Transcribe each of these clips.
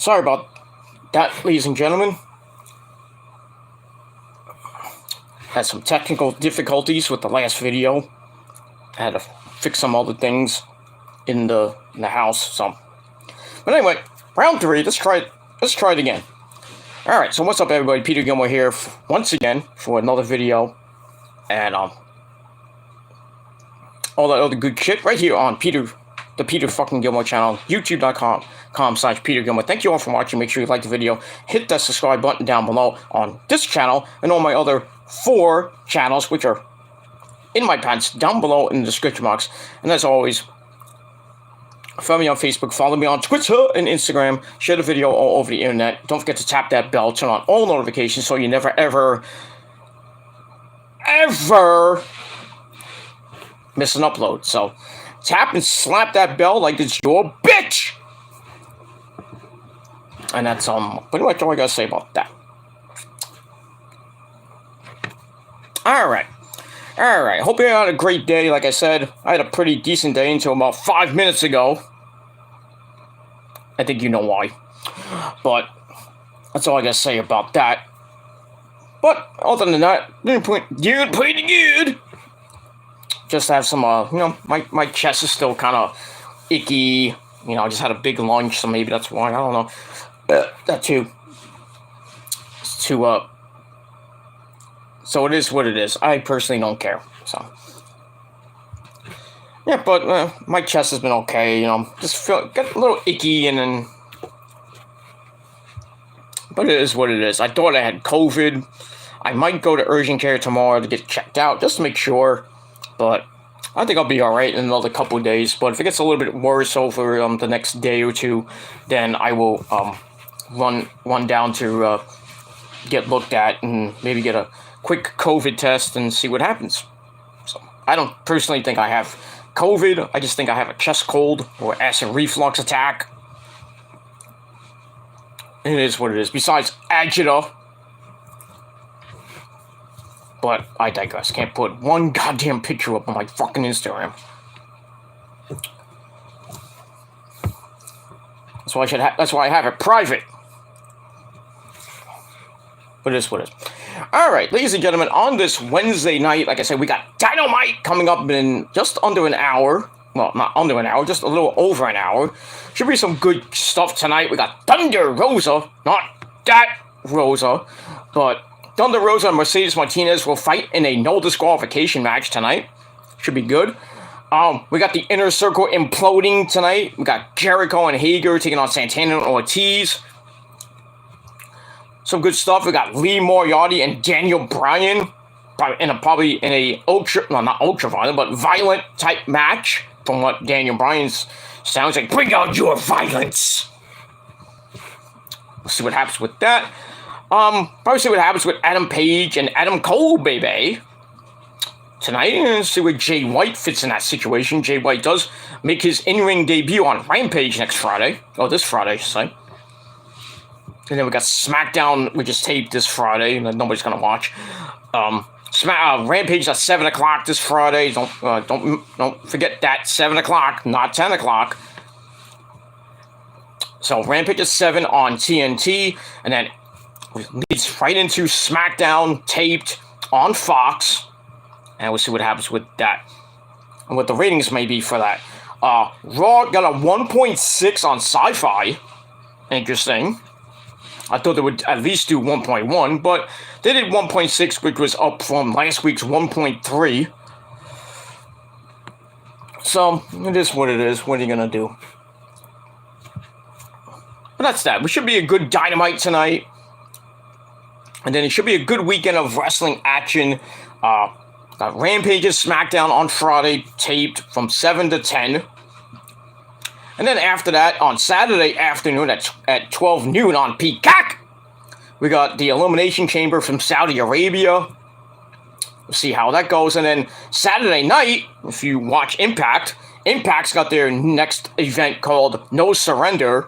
sorry about that, ladies and gentlemen. Had some technical difficulties with the last video. I had to fix some other things in the house. But anyway, round 3. Let's try it again. All right. So what's up, everybody? Peter Gilmore here once again for another video, and all that other good shit right here on the Peter fucking Gilmore channel, youtube.com/Peter Gilmore. Thank you all for watching. Make sure you like the video, hit that subscribe button down below on this channel and all my other 4 channels, which are in my pants down below in the description box. And as always, follow me on Facebook, follow me on Twitter and Instagram, share the video all over the internet. Don't forget to tap that bell, turn on all notifications so you never ever miss an upload. So tap and slap that bell like it's your bitch. And that's pretty much all I gotta say about that. Alright. Hope you had a great day. Like I said, I had a pretty decent day until about 5 minutes ago. I think you know why. But that's all I gotta say about that. But other than that, pretty good. Just have some, my chest is still kind of icky. I just had a big lunch, so maybe that's why. I don't know. That too. So it is what it is. I personally don't care. So yeah, but my chest has been okay. Just get a little icky, and then. But it is what it is. I thought I had COVID. I might go to urgent care tomorrow to get checked out just to make sure. But I think I'll be alright in another couple of days. But if it gets a little bit worse over the next day or two, then I will run down to get looked at and maybe get a quick COVID test and see what happens. So I don't personally think I have COVID. I just think I have a chest cold or acid reflux attack. It is what it is. Besides agita. But I digress. Can't put one goddamn picture up on my fucking Instagram. That's why I have it private. But it is what it is. Alright, ladies and gentlemen, on this Wednesday night, like I said, we got Dynamite coming up in just under an hour. Well, not under an hour, just a little over an hour. Should be some good stuff tonight. We got Thunder Rosa, not that Rosa, but Thunder Rosa and Mercedes Martinez will fight in a no disqualification match tonight. Should be good. We got the Inner Circle imploding tonight. We got Jericho and Hager taking on Santana and Ortiz. Some good stuff. We got Lee Moriarty and Daniel Bryan, probably in a not ultra violent, but violent type match. From what Daniel Bryan sounds like, bring out your violence. We'll see what happens with that. Probably see what happens with Adam Page and Adam Cole, baby. Tonight, and see where Jay White fits in that situation. Jay White does make his in-ring debut on Rampage next Friday. Oh, this Friday, I should say. And then we got SmackDown, which is taped this Friday, and nobody's gonna watch. Rampage at 7 o'clock this Friday. Don't forget that, 7 o'clock, not 10 o'clock. So Rampage at 7 on TNT, and then leads right into SmackDown taped on Fox, and we'll see what happens with that and what the ratings may be for that. Raw got a 1.6 on Sci-Fi. Interesting. I thought they would at least do 1.1, but they did 1.6, which was up from last week's 1.3. So, it is what it is. What are you going to do? But that's that. We should be a good Dynamite tonight. And then it should be a good weekend of wrestling action. Got Rampage's SmackDown on Friday, taped from 7 to 10. And then after that, on Saturday afternoon at 12 noon on Peacock, we got the Elimination Chamber from Saudi Arabia. We'll see how that goes. And then Saturday night, if you watch Impact, Impact's got their next event called No Surrender.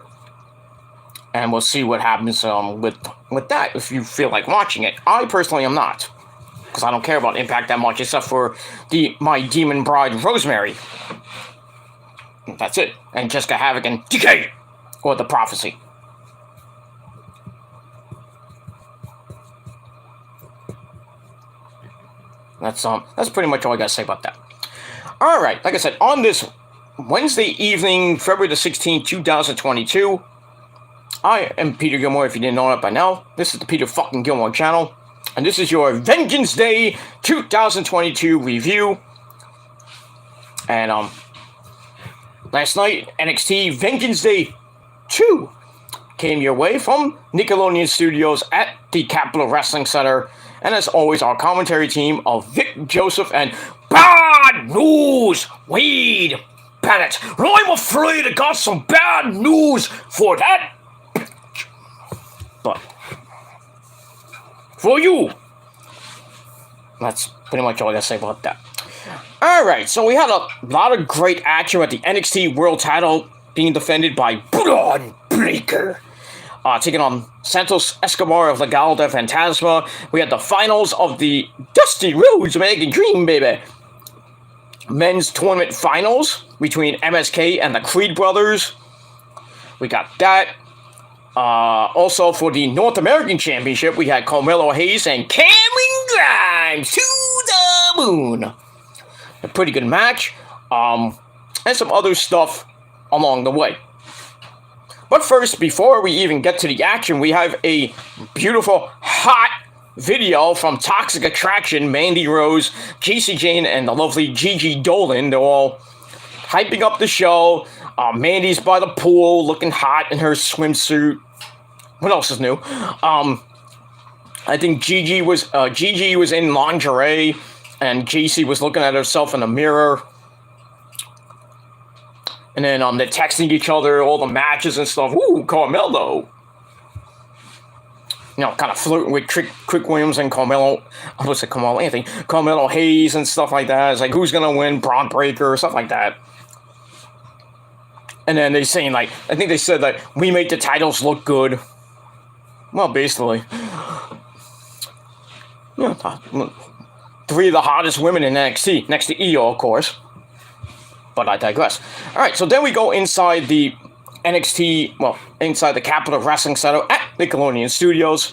And we'll see what happens with that if you feel like watching it. I personally am not, because I don't care about Impact that much, except for my demon bride, Rosemary. That's it. And Jessica Havoc and DK, or The Prophecy. That's pretty much all I gotta say about that. All right, like I said, on this Wednesday evening, February the 16th, 2022, I am Peter Gilmore. If you didn't know that by now, this is the Peter fucking Gilmore channel, and this is your Vengeance Day 2022 review. And last night, NXT Vengeance Day 2 came your way from Nickelodeon Studios at the Capitol Wrestling Center. And as always, our commentary team of Vic Joseph and Bad News Wade Bennett. And I'm afraid I got some bad news for that bitch. But for you, that's pretty much all I gotta say about that. Alright, so we had a lot of great action at the NXT World Title being defended by Bron Breakker. Taking on Santos Escobar of Legado del Fantasma. We had the finals of the Dusty Rhodes American Dream, baby. Men's tournament finals between MSK and the Creed Brothers. We got that. Also, for the North American Championship, we had Carmelo Hayes and Cameron Grimes to the moon. A pretty good match. And some other stuff along the way. But first, before we even get to the action, we have a beautiful, hot video from Toxic Attraction, Mandy Rose, Jacy Jayne, and the lovely Gigi Dolan. They're all hyping up the show. Mandy's by the pool, looking hot in her swimsuit. What else is new? I think Gigi was in lingerie, and Jacy was looking at herself in the mirror. And then they're texting each other, all the matches and stuff. Ooh, Carmelo. You know, kind of flirting with Trick Williams and Carmelo. I was like, Carmelo Anthony. Carmelo Hayes and stuff like that. It's like, who's going to win? Bron Breakker, stuff like that. And then they're saying, like, I think they said that we make the titles look good. Well, basically. Yeah, 3 of the hottest women in NXT. Next to Io, of course. But I digress. Alright, so then we go inside the NXT, inside the Capitol Wrestling Center at Nickelodeon Studios.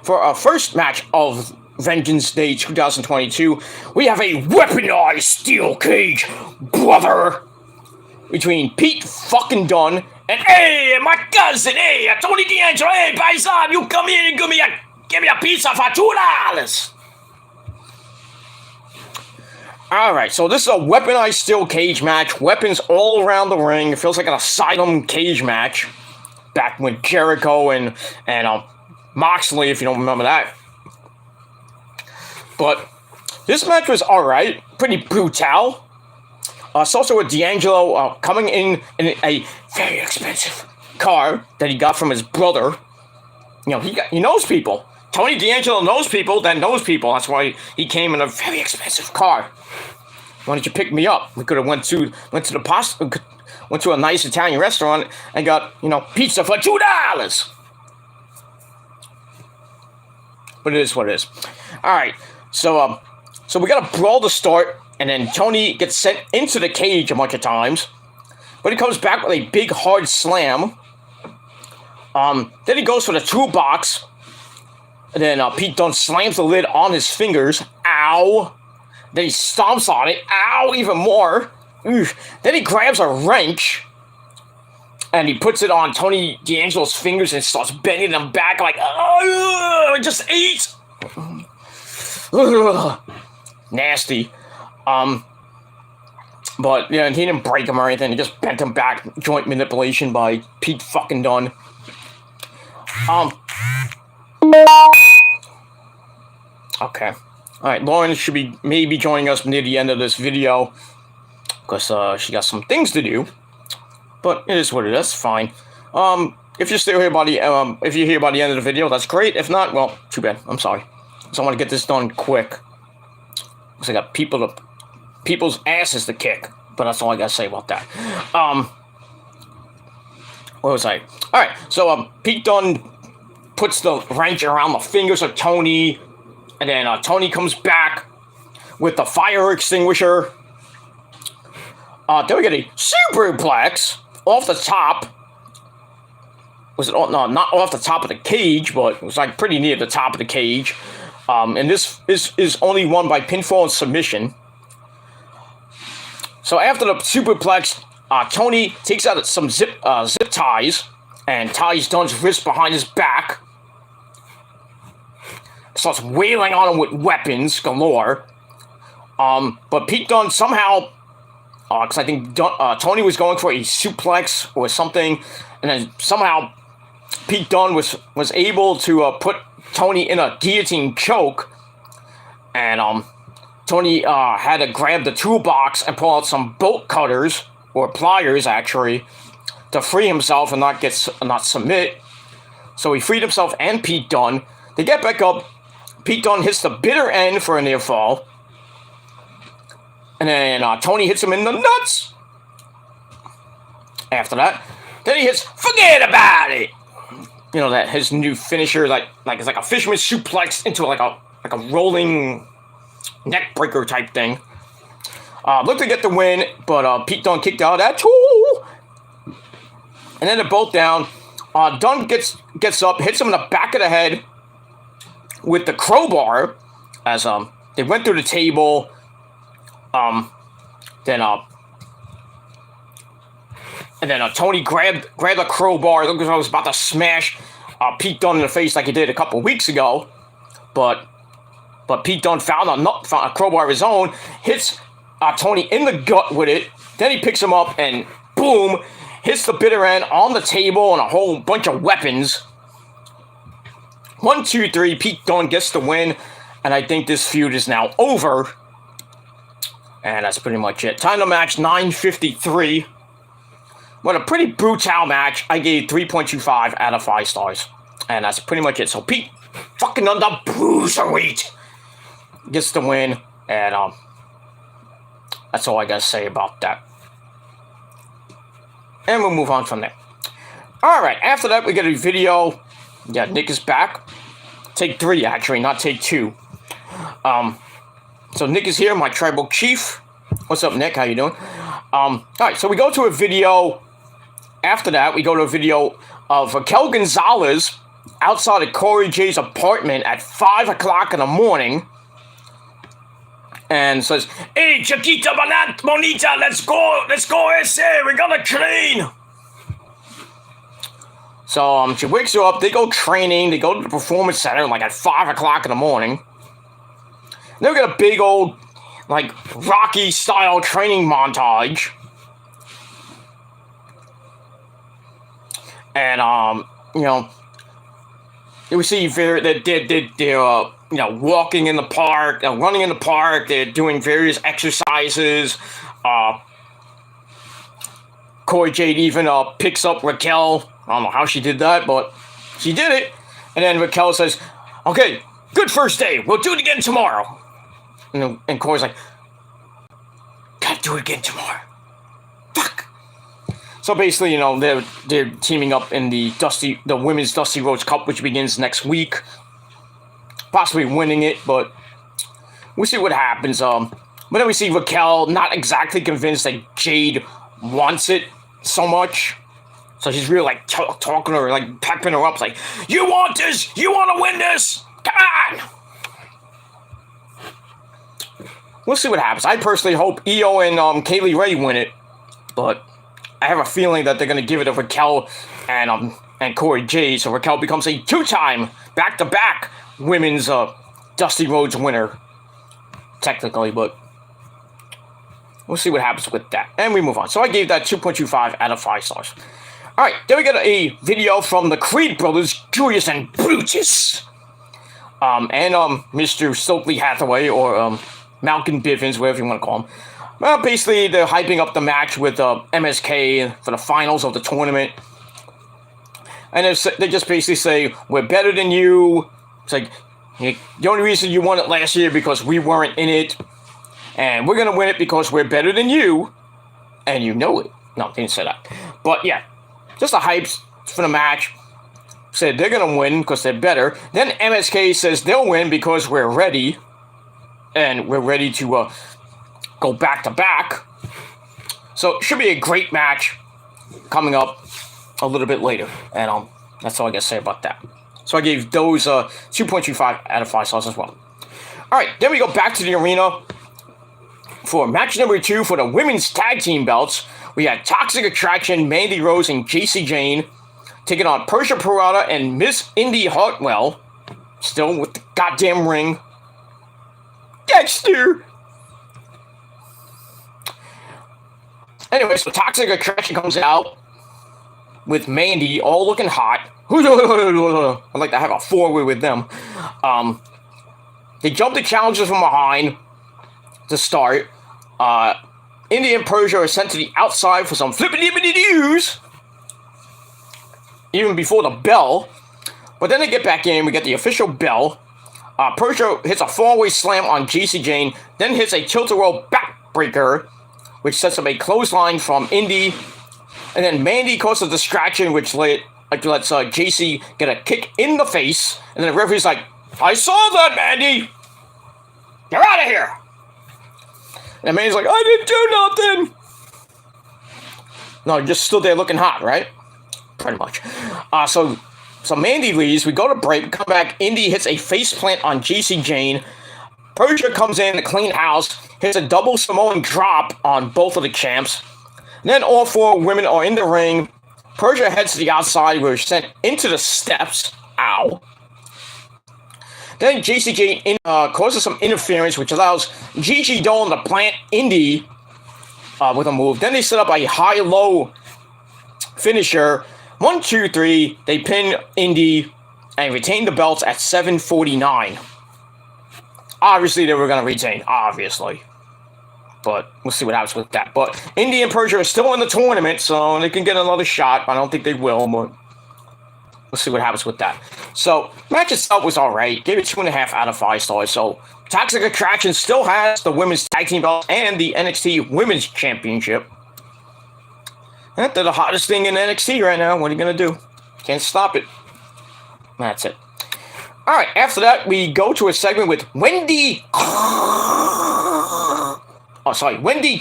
For our first match of Vengeance Day 2022, we have a weaponized steel cage, brother, between Pete fucking Dunne and, hey, my cousin, hey, Tony D'Angelo, hey, Paisan, you come here and give me a pizza for $2. Alright, so this is a weaponized steel cage match. Weapons all around the ring. It feels like an Asylum cage match. Back with Jericho and Moxley, if you don't remember that. But this match was alright. Pretty brutal. It's also with D'Angelo coming in a very expensive car that he got from his brother. You know, he knows people. Tony D'Angelo knows people that knows people. That's why he came in a very expensive car. Why don't you pick me up? We could have went to a nice Italian restaurant and got, pizza for $2. But it is what it is. All right, so we got a brawl to start, and then Tony gets sent into the cage a bunch of times, but he comes back with a big hard slam. Then he goes for the toolbox. And then Pete Dunne slams the lid on his fingers. Ow. Then he stomps on it. Ow, even more. Oof. Then he grabs a wrench. And he puts it on Tony D'Angelo's fingers and starts bending them back like, oh, just eat. Nasty. But, yeah, he didn't break him or anything. He just bent him back. Joint manipulation by Pete fucking Dunne. Okay. Alright, Lauren should be maybe joining us near the end of this video. Because she got some things to do. But it is what it is. Fine. If you're still here by the if you're here by the end of the video, that's great. If not, well, too bad. I'm sorry. So I want to get this done quick. Because I got people's asses to kick. But that's all I gotta say about that. What was I? Alright, so Pete Dunne puts the wrench around the fingers of Tony, and then Tony comes back with the fire extinguisher. Then we get a superplex off the top. Was it? No, not off the top of the cage, but it was like pretty near the top of the cage. And this is only won by pinfall and submission. So after the superplex, Tony takes out some zip ties and ties Dunn's wrist behind his back. Starts wailing on him with weapons galore. But Pete Dunne somehow, because I think Tony was going for a suplex or something, and then somehow Pete Dunne was able to put Tony in a guillotine choke, and Tony had to grab the toolbox and pull out some bolt cutters, or pliers actually, to free himself and not submit. So he freed himself and Pete Dunne. They get back up. Pete Dunne hits the bitter end for a near fall. And then Tony hits him in the nuts. After that, then he hits forget about it. You know, that his new finisher, like it's like a fisherman suplex into like a rolling neck breaker type thing. Looked to get the win, but Pete Dunne kicked out of that too. And then they're both down. Dunne gets up, hits him in the back of the head with the crowbar as they went through the table. Then Tony grabbed the crowbar. Looked like I was about to smash Pete Dunne in the face like he did a couple weeks ago, but Pete Dunne found a crowbar of his own, hits Tony in the gut with it. Then he picks him up and boom, hits the bitter end on the table and a whole bunch of weapons. 1, 2, 3. Pete Dunne gets the win, and I think this feud is now over. And that's pretty much it. Time to match 9:53. What a pretty brutal match. I gave 3.25 out of 5 stars. And that's pretty much it. So Pete fucking on the Bruiserweight gets the win. And that's all I gotta say about that. And we'll move on from there. Alright, after that we get a video. Yeah, Nick is back. Take 3 actually, not take 2. So Nick is here, my tribal chief. What's up, Nick? How you doing? Alright, so we go to a video. After that, we go to a video of Raquel Gonzalez outside of Corey J's apartment at 5 o'clock in the morning. And says, "Hey, Chiquita Bonita, let's go, SA, we're gonna train." So she wakes her up, they go training, they go to the performance center like at 5 o'clock in the morning. Then we get a big old, like, Rocky style training montage. And you know, we see they're walking in the park, running in the park, they're doing various exercises. Corey Jade even picks up Raquel. I don't know how she did that, but she did it. And then Raquel says, "Okay, good first day. We'll do it again tomorrow." And Corey's like, "Gotta do it again tomorrow. Fuck." So basically, you know, they're teaming up in the women's Dusty Rhodes Cup, which begins next week. Possibly winning it, but we'll see what happens. But then we see Raquel not exactly convinced that Jade wants it so much. So she's really like talking to her, like pepping her up, like, "You want this? You want to win this? Come on!" We'll see what happens. I personally hope Io and Kaylee Ray win it, but I have a feeling that they're gonna give it to Raquel and Corey Jade, so Raquel becomes a 2-time back-to-back women's Dusty Rhodes winner, technically, but we'll see what happens with that. And we move on. So I gave that 2.25 out of 5 stars. Alright, then we get a video from the Creed brothers, Julius and Brutus. And Mr. Stokely Hathaway, or Malcolm Bivens, whatever you want to call him. Well, basically, they're hyping up the match with MSK for the finals of the tournament. And they just basically say, "We're better than you." It's like, the only reason you won it last year because we weren't in it. And we're going to win it because we're better than you. And you know it. No, they didn't say that. But yeah, just the hype for the match. Said they're going to win because they're better. Then MSK says they'll win because we're ready. And we're ready to go back to back. So it should be a great match coming up a little bit later. And that's all I got to say about that. So I gave those 2.25 out of 5 stars as well. All right, then we go back to the arena for match number 2 for the women's tag team belts. We had Toxic Attraction, Mandy Rose, and Jacy Jayne taking on Persia Pirotta and Miss Indi Hartwell, still with the goddamn ring. Dexter! Anyway, so Toxic Attraction comes out with Mandy, all looking hot. I'd like to have a 4-way with them. They jump the challengers from behind to start. Indi and Persia are sent to the outside for some flippity-dippity-doos, even before the bell. But then they get back in, we get the official bell. Persia hits a 4-way slam on Jacy Jayne, then hits a tilt-a-whirl backbreaker, which sets up a clothesline from Indi. And then Mandy causes a distraction, which lets Jacy get a kick in the face. And then the referee's like, I saw that, Mandy! You're out of here! And Mandy's like, I didn't do nothing! No, you're just stood there looking hot, right? Pretty much. So Mandy leaves, we go to break, come back, Indi hits a face plant on Jacy Jayne. Persia comes in to clean house, hits a double Samoan drop on both of the champs. And then all 4 women are in the ring. Persia heads to the outside, where she's sent into the steps. Ow. Then Jacy Jayne causes some interference, which allows Gigi Dolan to plant Indi with a move. Then they set up a high-low finisher. 1, 2, 3. They pin Indi and retain the belts at 7:49. Obviously, they were going to retain. Obviously. But we'll see what happens with that. But Indi and Persia are still in the tournament, so they can get another shot. I don't think they will, but we'll see what happens with that. So, match itself was alright. Gave it 2.5 out of 5 stars. So, Toxic Attraction still has the women's tag team belt and the NXT Women's Championship. They're the hottest thing in NXT right now. What are you going to do? Can't stop it. That's it. Alright, after that, we go to a segment with Wendy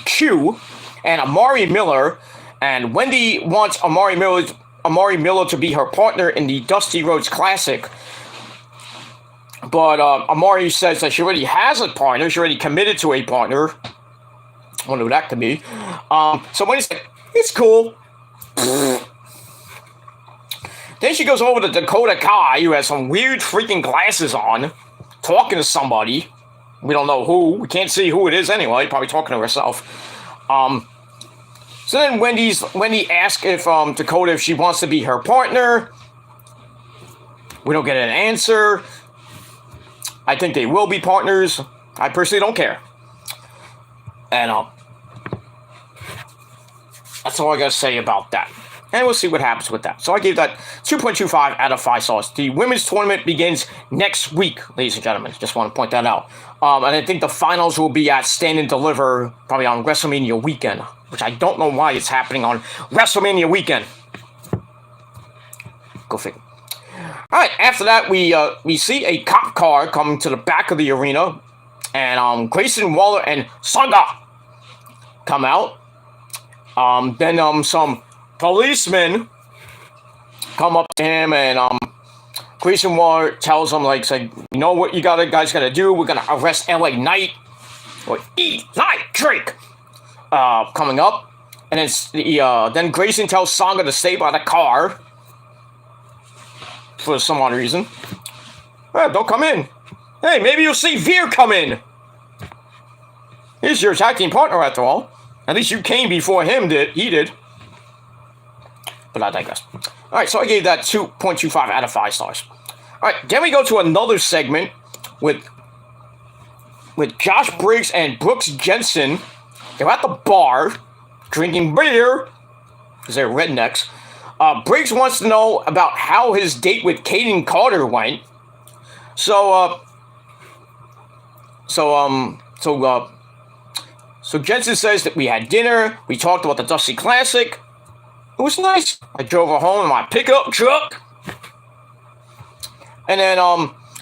Q and Amari Miller. And Wendy wants Amari Miller to be her partner in the Dusty Rhodes Classic. But Amari says that she already has a partner. She already committed to a partner. I wonder who that could be. So Wendy's like, it's cool. Then she goes over to Dakota Kai, who has some weird freaking glasses on, talking to somebody. We don't know who. We can't see who it is anyway. Probably talking to herself. So then Wendy asks if Dakota, if she wants to be her partner. We don't get an answer. I think they will be partners. I personally don't care. And that's all I gotta say about that. And we'll see what happens with that. So I gave that 2.25 out of 5 stars. The women's tournament begins next week, ladies and gentlemen. Just want to point that out. And I think the finals will be at Stand and Deliver, probably on WrestleMania weekend, which I don't know why it's happening on WrestleMania weekend. Go figure. All right, after that, we see a cop car coming to the back of the arena, and Grayson Waller and Sanga come out. Then some policemen come up to him, and Grayson Waller tells him, like, you know what you guys gotta do? We're gonna arrest LA Knight, or Eli Drake, coming up. And then Grayson tells Sanga to stay by the car for some odd reason. Don't come in. Hey, maybe you'll see Veer come in. He's your tag team partner, after all. At least you came before he did. But I digress. Alright, so I gave that 2.25 out of 5 stars. Alright, then we go to another segment with Josh Briggs and Brooks Jensen. They're at the bar, drinking beer, because they're rednecks. Briggs wants to know about how his date with Kaden Carter went. So Jensen says that we had dinner, we talked about the Dusty Classic. It was nice. I drove her home in my pickup truck. And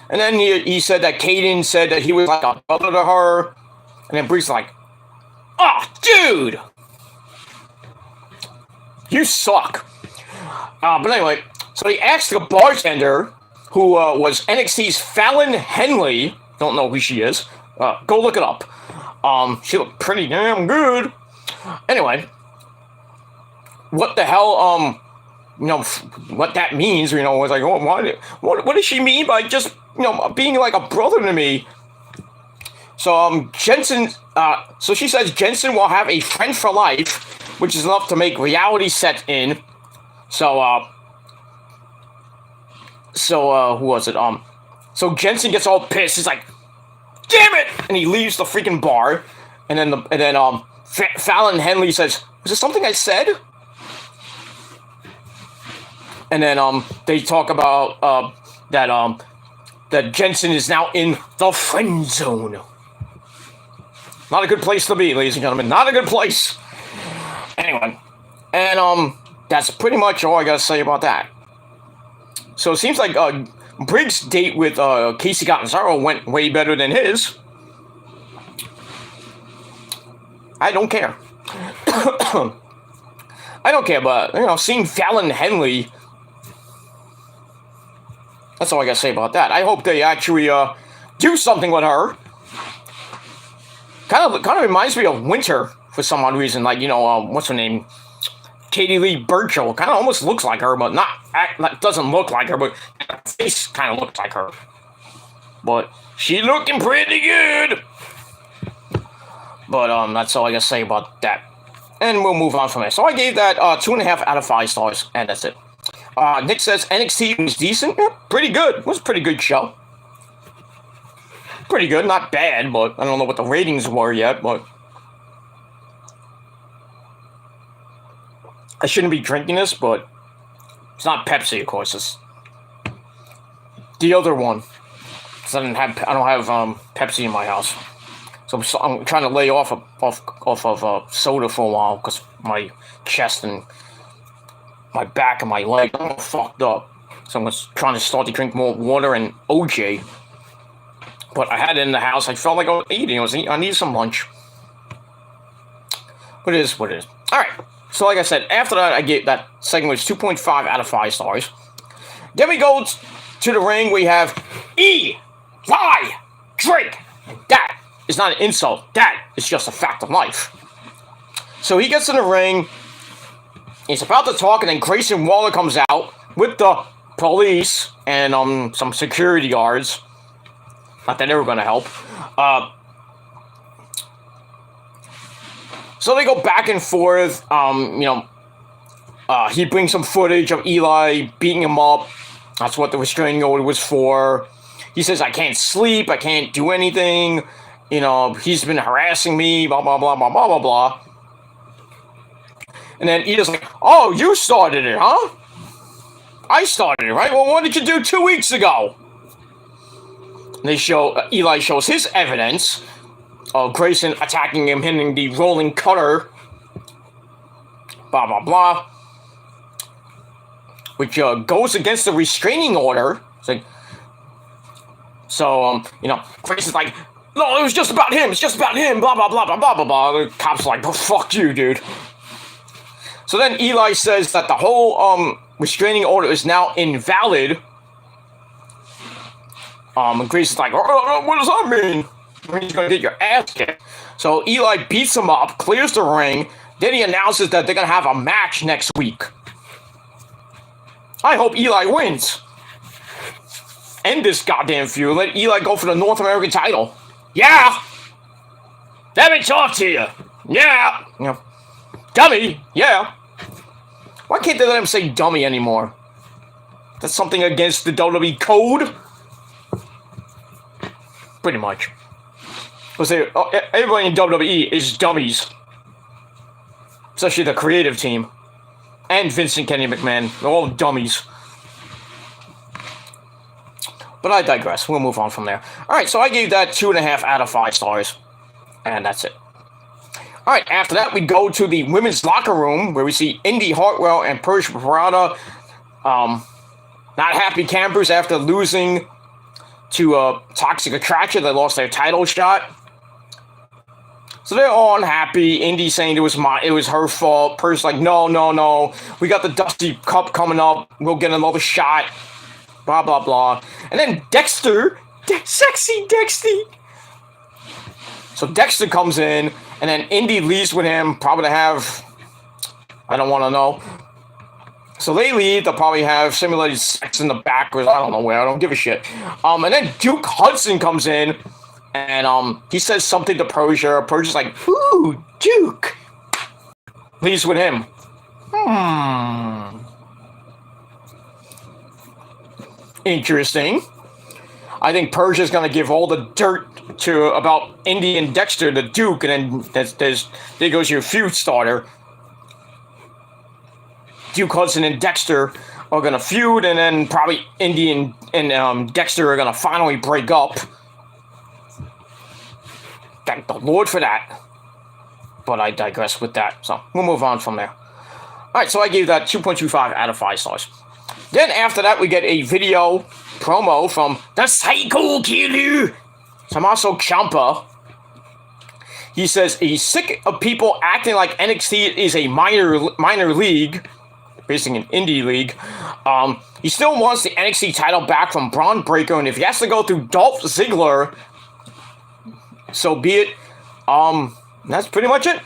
then he said that Kaden said that he was like a brother to her. And then Bree's like, oh, dude! You suck. But anyway, so he asked the bartender who was NXT's Fallon Henley. Don't know who she is. Go look it up. She looked pretty damn good. Anyway, what the hell, what that means, was like, what does she mean by just, being like a brother to me? So, Jensen, so she says Jensen will have a friend for life, which is enough to make reality set in. So, who was it? So Jensen gets all pissed. He's like, damn it! And he leaves the freaking bar. And then, Fallon Henley says, was there something I said? And then, they talk about, that Jensen is now in the friend zone. Not a good place to be, ladies and gentlemen. Not a good place. Anyway. And, that's pretty much all I gotta say about that. So it seems like, Briggs' date with, Casey Catanzaro went way better than his. I don't care. I don't care, but, seeing Fallon Henley, that's all I gotta say about that. I hope they actually, do something with her. Kind of reminds me of Winter for some odd reason. Like, what's her name? Katie Lee Burchill. Kind of almost looks like her, but doesn't look like her, but her face kind of looks like her. But she looking pretty good. But, that's all I gotta say about that. And we'll move on from there. So I gave that 2.5 out of 5 stars, and that's it. Nick says NXT was decent. Yeah, pretty good. It was a pretty good show. Pretty good, not bad, but I don't know what the ratings were yet, but I shouldn't be drinking this, but it's not Pepsi, of course. It's the other one. Because I don't have Pepsi in my house. So I'm trying to lay off of soda for a while because my chest and my back and my leg are all fucked up. So I'm trying to start to drink more water and OJ. But I had it in the house. I felt like I was eating. I needed some lunch. But it is what it is. Alright. So like I said, after that, I gave that segment was 2.5 out of 5 stars. Then we go to the ring. We have Eli Drake. That is not an insult. That is just a fact of life. So he gets in the ring. He's about to talk, and then Grayson Waller comes out with the police and some security guards. Not that they were going to help. So they go back and forth. He brings some footage of Eli beating him up. That's what the restraining order was for. He says, I can't sleep. I can't do anything. He's been harassing me. Blah, blah, blah, blah, blah, blah, blah. And then Eli's like, oh, you started it, huh? I started it, right? Well, what did you do 2 weeks ago? They show, Eli shows his evidence of Grayson attacking him, hitting the rolling cutter, blah, blah, blah, which goes against the restraining order. It's like, so, Grayson's like, no, it was just about him, it's just about him, blah, blah, blah, blah, blah, blah, blah. The cop's like, oh, fuck you, dude. So then Eli says that the whole, restraining order is now invalid. And Grayson's like, oh, what does that mean? You're gonna get your ass kicked. So Eli beats him up, clears the ring, then he announces that they're gonna have a match next week. I hope Eli wins. End this goddamn feud. Let Eli go for the North American title. Yeah! Let me talk to you. Yeah! Dummy! Yeah! Why can't they let him say dummy anymore? That's something against the WWE code? Pretty much. Everybody in WWE is dummies. Especially the creative team. And Vincent Kenny McMahon. They're all dummies. But I digress. We'll move on from there. Alright, so I gave that 2.5 out of 5 stars. And that's it. Alright, after that we go to the women's locker room where we see Indy Hartwell and Persia Pirotta. Not happy campers after losing to Toxic Attraction. They lost their title shot. So they're all unhappy. Indy saying it was her fault. Persia's like, no. We got the Dusty Cup coming up. We'll get another shot. blah, blah, blah. And then Dexter, sexy Dexter. So Dexter comes in, and then Indy leaves with him, probably to have, I don't want to know. So they leave, they'll probably have simulated sex in the back, or I don't know where, I don't give a shit. And then Duke Hudson comes in, and he says something to Persia. Persia's like, ooh, Duke. Leaves with him. Interesting. I think Persia's gonna give all the dirt about Indy and Dexter to Duke, and then there goes your feud starter. Duke Hudson and Dexter are gonna feud, and then probably Indy and Dexter are gonna finally break up. Thank the Lord for that. But I digress with that, so we'll move on from there. Alright, so I gave that 2.25 out of 5 stars. Then after that, we get a video promo from the Psycho Killer, Tommaso Ciampa. He says he's sick of people acting like NXT is a minor league, basically an indie league. He still wants the NXT title back from Braun Breaker, and if he has to go through Dolph Ziggler, so be it. That's pretty much it.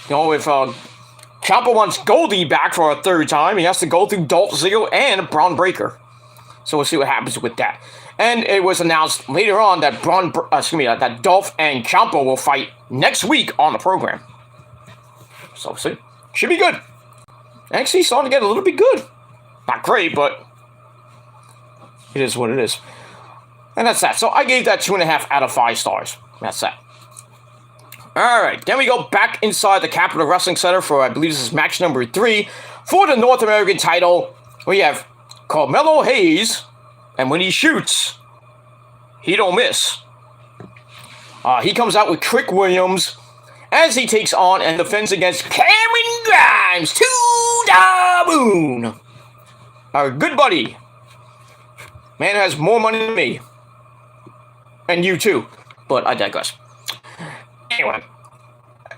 You know, if Ciampa wants Goldie back for a third time, he has to go through Dolph Ziggler and Braun Breaker. So we'll see what happens with that. And it was announced later on that that Dolph and Ciampa will fight next week on the program. So see, should be good. NXT's starting to get a little bit good. Not great, but it is what it is. And that's that. So I gave that 2.5 out of 5 stars. That's that. Alright, then we go back inside the Capitol Wrestling Center for, I believe this is match number 3, for the North American title. We have Carmelo Hayes, and when he shoots, he don't miss. He comes out with Trick Williams as he takes on and defends against Cameron Grimes to the moon. Our good buddy. Man has more money than me. And you too. But I digress. Anyway,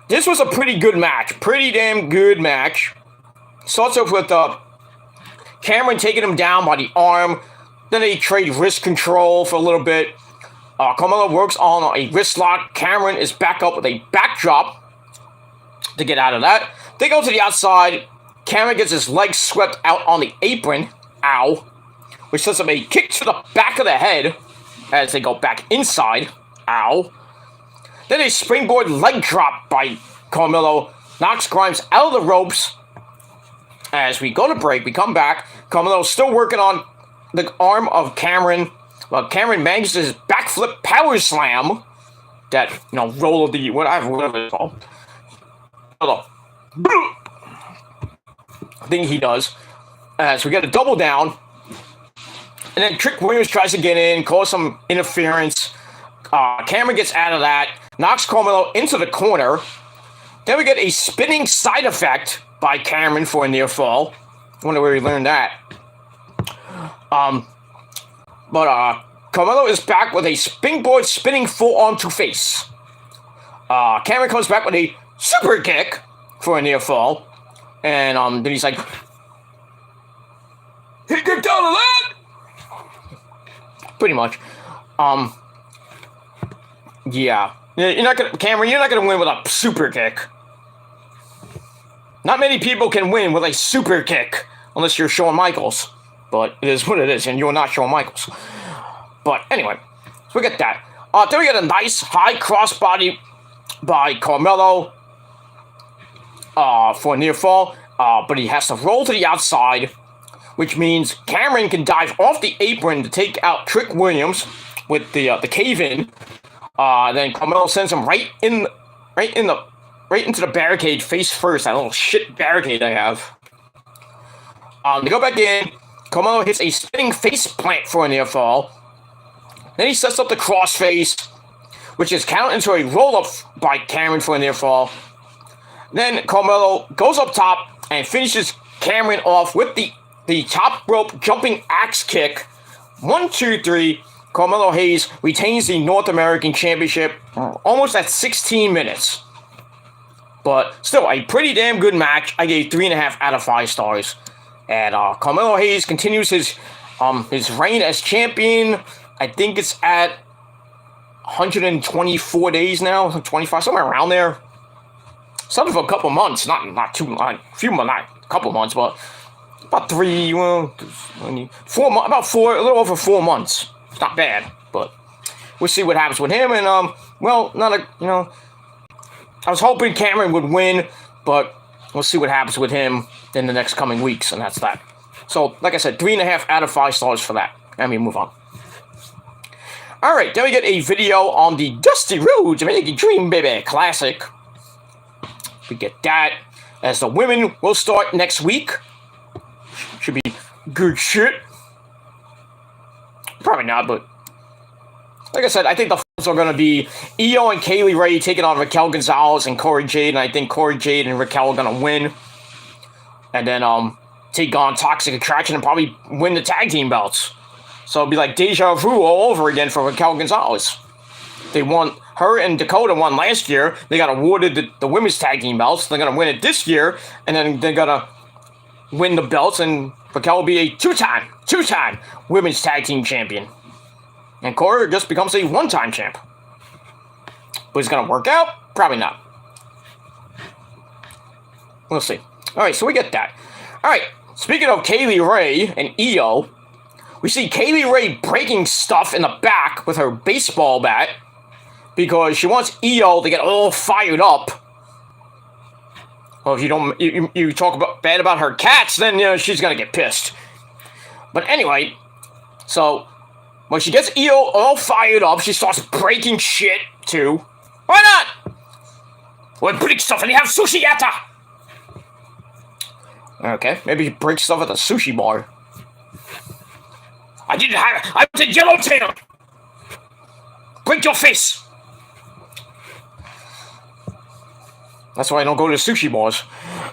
this was a pretty good match. Pretty damn good match. Starts off with Cameron taking him down by the arm. Then they trade wrist control for a little bit. Carmelo works on a wrist lock. Cameron is back up with a backdrop to get out of that. They go to the outside. Cameron gets his legs swept out on the apron. Ow. Which sets up a kick to the back of the head as they go back inside. Ow. Then a springboard leg drop by Carmelo knocks Grimes out of the ropes. As we go to break, we come back. Carmelo's still working on the arm of Cameron. Well, Cameron manages his backflip power slam. That, roll of the, whatever it's called. Thing he does. As we get a double down. And then Trick Williams tries to get in, cause some interference. Cameron gets out of that, knocks Carmelo into the corner. Then we get a spinning side effect by Cameron for a near fall. I wonder where he learned that. But Carmelo is back with a springboard spinning forearm to face. Cameron comes back with a super kick for a near fall. And then he's like, he kicked out of that! Pretty much. Yeah. Cameron, you're not gonna win with a super kick. Not many people can win with a super kick, unless you're Shawn Michaels. But it is what it is, and you're not Shawn Michaels. But anyway, so we get that. Then we get a nice high crossbody by Carmelo for a near fall. But he has to roll to the outside, which means Cameron can dive off the apron to take out Trick Williams with the cave-in. Then Carmelo sends him right into the barricade face first. That little shit barricade I have. They go back in. Carmelo hits a spinning face plant for a near fall. Then he sets up the crossface, which is counted into a roll-up by Cameron for a near fall. Then Carmelo goes up top and finishes Cameron off with the top rope jumping axe kick. 1, 2, 3. Carmelo Hayes retains the North American Championship almost at 16 minutes. But still, a pretty damn good match. I gave 3.5 out of 5 stars. And Carmelo Hayes continues his His reign as champion, I think it's at 124 days now, 25, somewhere around there. Something for a couple months, not too long, a few months, not a couple months, but about 3, well, 4 months, about 4, a little over 4 months. It's not bad, but we'll see what happens with him. And well, I was hoping Cameron would win, but we'll see what happens with him in the next coming weeks, and that's that. So, like I said, 3.5 out of 5 stars for that. Let me move on. Alright, then we get a video on the Dusty Rhodes American Dream Baby Classic. We get that, as the women will start next week. Should be good shit. Probably not, but like I said, I think the finals are going to be Io and Kaylee Ray taking on Raquel Gonzalez and Cora Jade, and I think Cora Jade and Raquel are going to win. And then take on Toxic Attraction and probably win the tag team belts. So it'll be like deja vu all over again for Raquel Gonzalez. They won, her and Dakota won last year. They got awarded the women's tag team belts. They're going to win it this year, and then they're going to win the belts, and Raquel will be a two-time women's tag team champion. And Cora just becomes a one-time champ. But it's going to work out? Probably not. We'll see. Alright, so we get that. Alright, speaking of Kaylee Ray and Io, we see Kaylee Ray breaking stuff in the back with her baseball bat because she wants Io to get all fired up. Well, if you don't, you talk bad about her cats, then she's gonna get pissed. But anyway, so when she gets Io all fired up, she starts breaking shit too. Why not? Well, break stuff and you have sushi yata. Okay, maybe break stuff at the sushi bar. I was in Yellowtail. Break your face. That's why I don't go to sushi bars.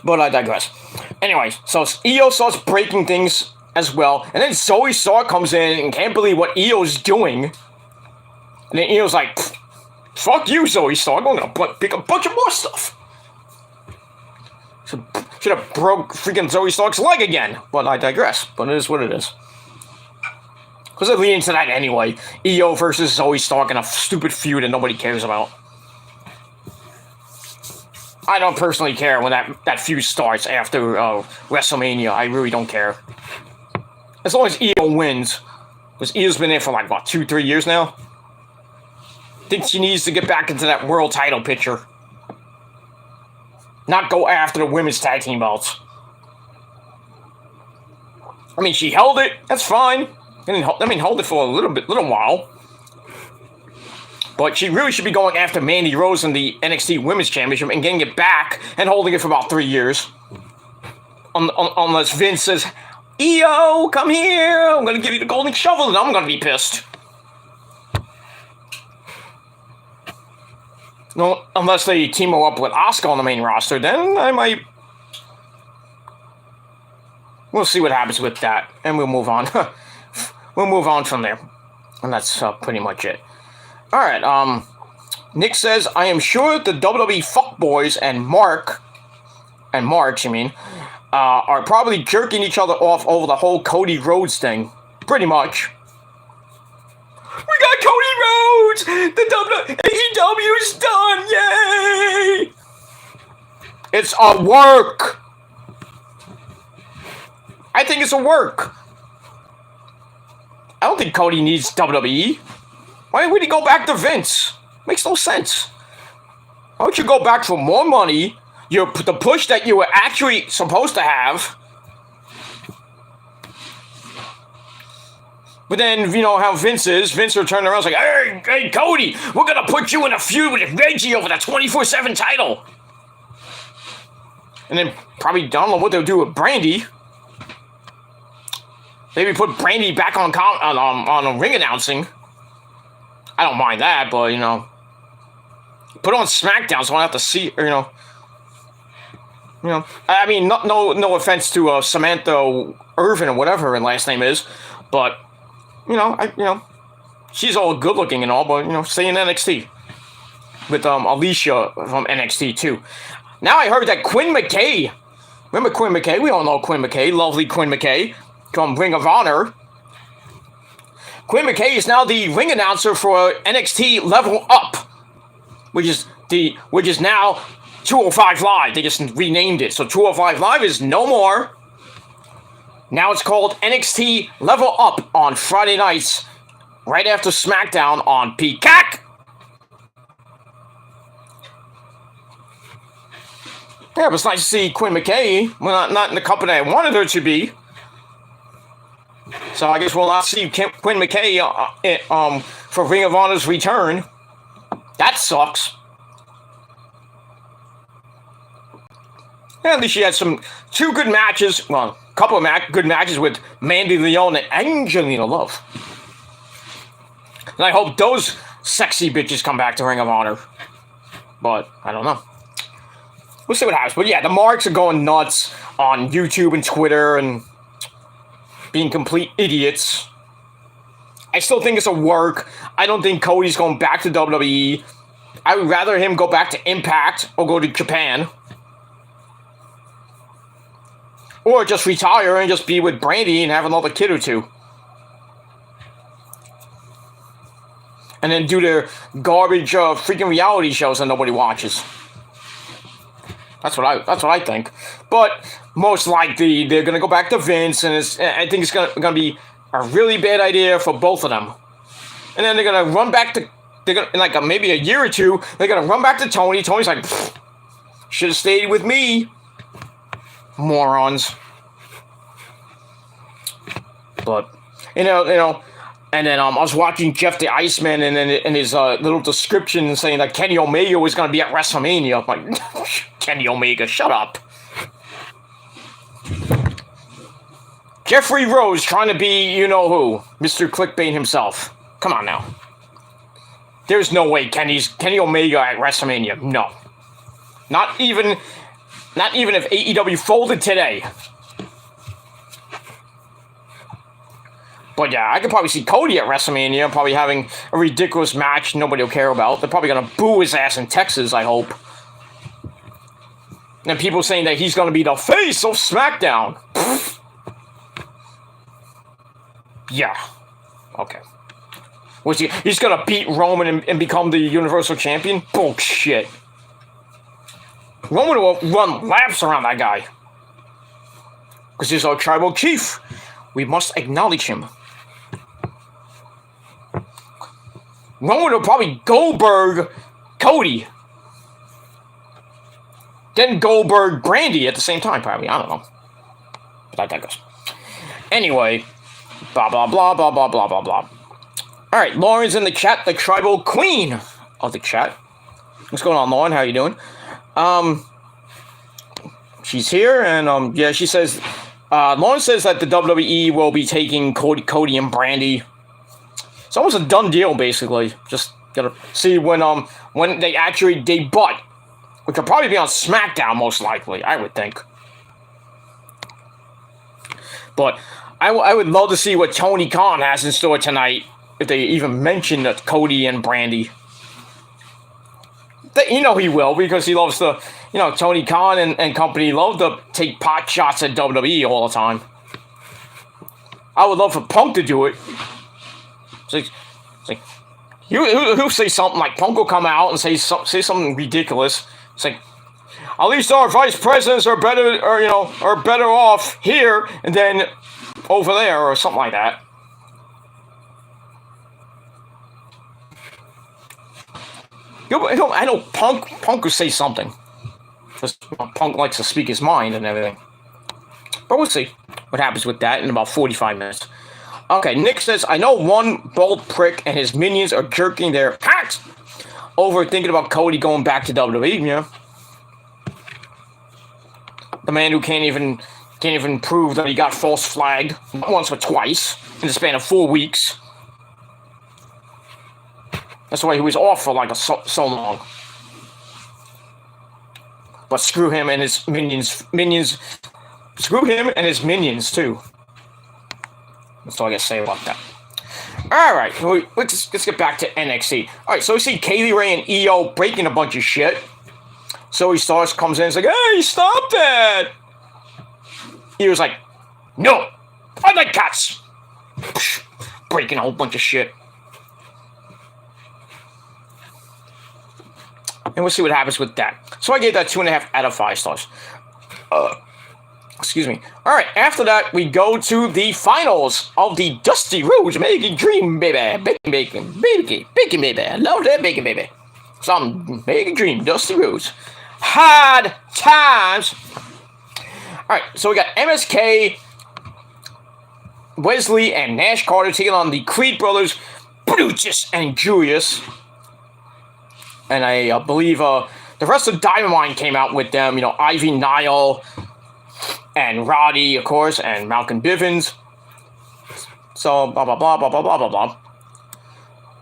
But I digress. Anyway, so Io starts breaking things as well. And then Zoe Stark comes in and can't believe what Io's doing. And then Io's like, fuck you, Zoe Stark. I'm going to pick a bunch of more stuff. Should have broke freaking Zoe Stark's leg again. But I digress. But it is what it is. Because it leads into that anyway. Io versus Zoe Stark in a stupid feud that nobody cares about. I don't personally care when that feud starts after WrestleMania. I really don't care. As long as Io wins. Because Io's been there for like, what, 2-3 years now? I think she needs to get back into that world title picture. Not go after the women's tag team belts. I mean, she held it. That's fine. Hold it for a little while. But she really should be going after Mandy Rose in the NXT Women's Championship and getting it back and holding it for about 3 years. Unless Vince says, Io, come here, I'm going to give you the golden shovel, and I'm going to be pissed. No, unless they team her up with Asuka on the main roster, then I might... We'll see what happens with that, and we'll move on. We'll move on from there. And that's pretty much it. Alright, Nick says, I am sure the WWE fuckboys and March, are probably jerking each other off over the whole Cody Rhodes thing. Pretty much. We got Cody Rhodes! The AEW's done! Yay! It's a work! I think it's a work. I don't think Cody needs WWE. Why would he go back to Vince? Makes no sense. Why don't you go back for more money? The push that you were actually supposed to have. But then, how Vince is. Vince will turn around and say, hey, Cody, we're going to put you in a feud with Reggie over the 24/7 title. And then probably, I don't know what they'll do with Brandy. Maybe put Brandy back on ring announcing. I don't mind that, but, put on SmackDown so I don't have to see, I mean, no offense to Samantha Irvin or whatever her last name is, but, she's all good looking and all, but, stay in NXT. With Alicia from NXT too. Now I heard that Quinn McKay, remember Quinn McKay? We all know Quinn McKay, lovely Quinn McKay, from Ring of Honor. Quinn McKay is now the ring announcer for NXT Level Up, which is now 205 Live. They just renamed it, so 205 Live is no more. Now it's called NXT Level Up on Friday nights, right after SmackDown on Peacock. Yeah, it was nice to see Quinn McKay. Well, not in the company I wanted her to be. So I guess we'll not see Quinn McKay for Ring of Honor's return. That sucks. Yeah, at least she had two good matches. Well, a couple of good matches with Mandy Leon and Angelina Love. And I hope those sexy bitches come back to Ring of Honor. But I don't know. We'll see what happens. But yeah, the marks are going nuts on YouTube and Twitter and being complete idiots. I still think it's a work. I don't think Cody's going back to WWE. I would rather him go back to Impact or go to Japan. Or just retire and just be with Brandy and have another kid or two. And then do their garbage freaking reality shows that nobody watches. That's what I think. But most likely they're gonna go back to Vince, and I think it's gonna be a really bad idea for both of them. And then they're gonna run back to in like maybe a year or two. They're gonna run back to Tony. Tony's like, should have stayed with me, morons. But you know. And then I was watching Jeff the Iceman, and then in his little description saying that Kenny Omega was going to be at WrestleMania. I'm like, Kenny Omega, shut up. Jeffrey Rose trying to be you-know-who, Mr. Clickbait himself. Come on now. There's no way Kenny Omega at WrestleMania. No. Not even if AEW folded today. But yeah, I could probably see Cody at WrestleMania, probably having a ridiculous match nobody will care about. They're probably going to boo his ass in Texas, I hope. And people saying that he's going to be the face of SmackDown. Yeah. Okay. He's going to beat Roman and become the Universal Champion? Bullshit. Roman will run laps around that guy. Because he's our tribal chief. We must acknowledge him. Roman will probably Goldberg Cody. Then Goldberg Brandy at the same time, probably. I don't know. But I digress. Anyway, blah, blah, blah, blah, blah, blah, blah, blah. Alright, Lauren's in the chat, the tribal queen of the chat. What's going on, Lauren? How you doing? She's here, and yeah, she says, Lauren says that the WWE will be taking Cody and Brandy. It's almost a done deal, basically. Just gotta see when they actually debut, which will probably be on SmackDown, most likely, I would think. But I would love to see what Tony Khan has in store tonight, if they even mention Cody and Brandy. You know he will, because he loves to, Tony Khan and company love to take pot shots at WWE all the time. I would love for Punk to do it. It's like he'll say something like, Punk will come out and say something ridiculous. It's like, at least our vice presidents are better, or are better off here and then over there, or something like that. I know Punk will say something. Because Punk likes to speak his mind and everything. But we'll see what happens with that in about 45 minutes. Okay, Nick says, I know one bald prick and his minions are jerking their hats over thinking about Cody going back to WWE, yeah. The man who can't even prove that he got false flagged not once but twice in the span of 4 weeks. That's why he was off for like so long. But screw him and his minions. Screw him and his minions too. That's all I gotta say about that. Alright, let's get back to NXT. Alright, so we see Kaylee Ray and EO breaking a bunch of shit. Zoe Starks comes in and is like, hey, stop that! He was like, no, I like cats. breaking a whole bunch of shit. And we'll see what happens with that. So I gave that 2.5 out of 5 stars. Excuse me. All right, after that, we go to the finals of the Dusty Rhodes Bacon Dream, baby. Bacon, baby. I love that bacon, baby. Some Bacon Dream, Dusty Rhodes. Hard times. All right, so we got MSK, Wesley, and Nash Carter taking on the Creed brothers, Brutus and Julius. And I believe the rest of Diamond Mine came out with them. You know, Ivy Nile and Roddy, of course, and Malcolm Bivens. So, blah, blah, blah, blah, blah, blah, blah,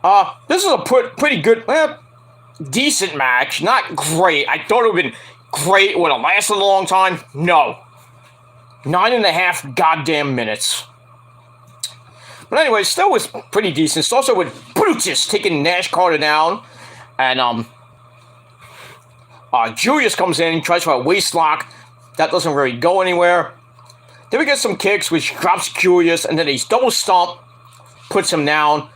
blah. This is a pretty good, decent match. Not great. I thought it would have been great. It would have lasted a long time. No. 9.5 goddamn minutes. But anyway, still was pretty decent. It's also with Brutus taking Nash Carter down. And, Julius comes in, tries for a waist lock. That doesn't really go anywhere. Then we get some kicks, which drops Julius, and then a double stomp puts him down.